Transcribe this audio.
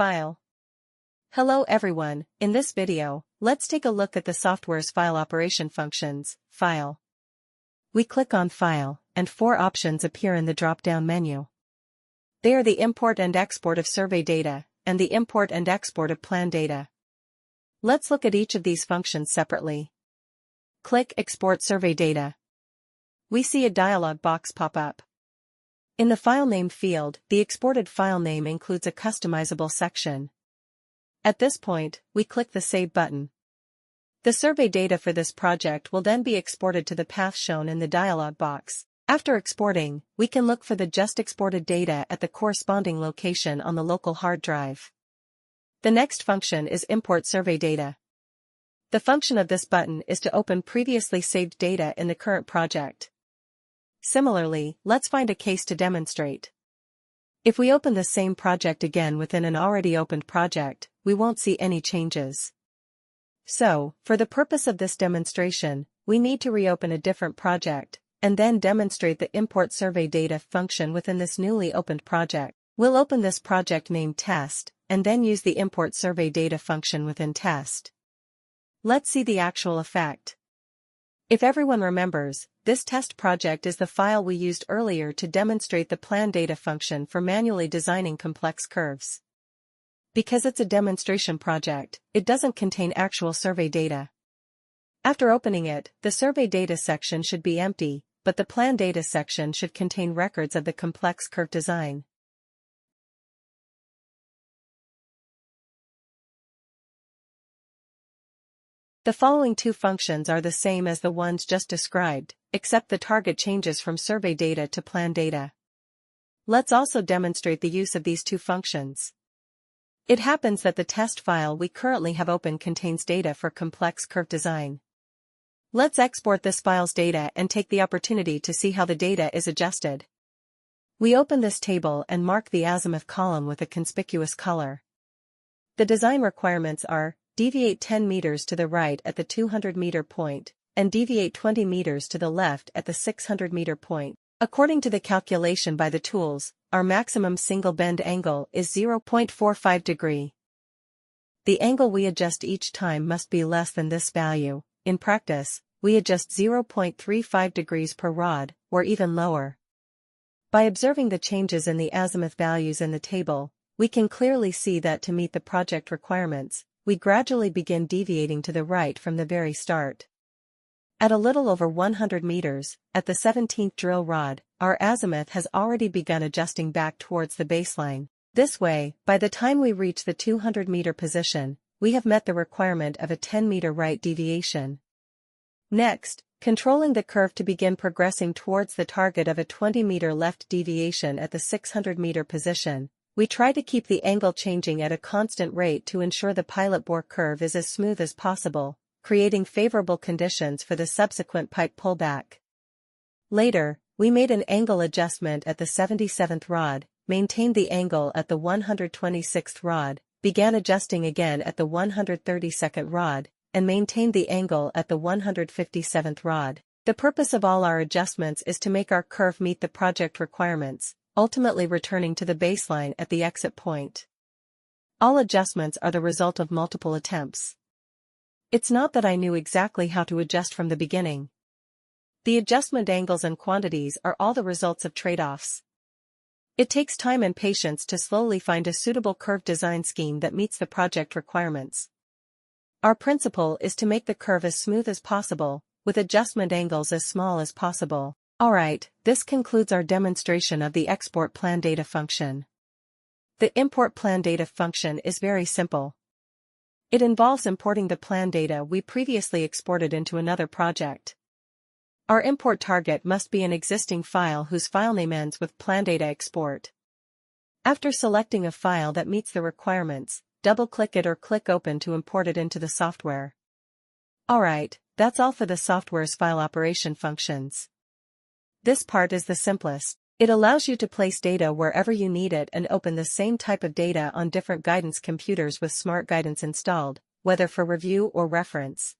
File. Hello everyone, in this video, let's take a look at the software's file operation functions. File. We click on File, and 4 options appear in the drop-down menu. They are the import and export of survey data, and the import and export of plan data. Let's look at each of these functions separately. Click Export Survey Data. We see a dialog box pop up. In the file name field, the exported file name includes a customizable section. At this point, we click the Save button. The survey data for this project will then be exported to the path shown in the dialog box. After exporting, we can look for the just exported data at the corresponding location on the local hard drive. The next function is Import Survey Data. The function of this button is to open previously saved data in the current project. Similarly, let's find a case to demonstrate. If we open the same project again within an already opened project, we won't see any changes. So, for the purpose of this demonstration, we need to reopen a different project, and then demonstrate the Import Survey Data function within this newly opened project. We'll open this project named Test, and then use the Import Survey Data function within Test. Let's see the actual effect. If everyone remembers, this test project is the file we used earlier to demonstrate the plan data function for manually designing complex curves. Because it's a demonstration project, it doesn't contain actual survey data. After opening it, the survey data section should be empty, but the plan data section should contain records of the complex curve design. The following 2 functions are the same as the ones just described, except the target changes from survey data to plan data. Let's also demonstrate the use of these 2 functions. It happens that the test file we currently have open contains data for complex curve design. Let's export this file's data and take the opportunity to see how the data is adjusted. We open this table and mark the azimuth column with a conspicuous color. The design requirements are: deviate 10 meters to the right at the 200-meter point, and deviate 20 meters to the left at the 600-meter point. According to the calculation by the tools, our maximum single bend angle is 0.45 degree. The angle we adjust each time must be less than this value. In practice, we adjust 0.35 degrees per rod, or even lower. By observing the changes in the azimuth values in the table, we can clearly see that to meet the project requirements, we gradually begin deviating to the right from the very start. At a little over 100 meters, at the 17th drill rod, our azimuth has already begun adjusting back towards the baseline. This way, by the time we reach the 200-meter position, we have met the requirement of a 10-meter right deviation. Next, controlling the curve to begin progressing towards the target of a 20-meter left deviation at the 600-meter position, we try to keep the angle changing at a constant rate to ensure the pilot bore curve is as smooth as possible, creating favorable conditions for the subsequent pipe pullback. Later, we made an angle adjustment at the 77th rod, maintained the angle at the 126th rod, began adjusting again at the 132nd rod, and maintained the angle at the 157th rod. The purpose of all our adjustments is to make our curve meet the project requirements, ultimately returning to the baseline at the exit point. All adjustments are the result of multiple attempts. It's not that I knew exactly how to adjust from the beginning. The adjustment angles and quantities are all the results of trade-offs. It takes time and patience to slowly find a suitable curve design scheme that meets the project requirements. Our principle is to make the curve as smooth as possible, with adjustment angles as small as possible. Alright, this concludes our demonstration of the Export Plan Data function. The Import Plan Data function is very simple. It involves importing the plan data we previously exported into another project. Our import target must be an existing file whose filename ends with plan data export. After selecting a file that meets the requirements, double-click it or click Open to import it into the software. Alright, that's all for the software's file operation functions. This part is the simplest. It allows you to place data wherever you need it and open the same type of data on different guidance computers with Smart Guidance installed, whether for review or reference.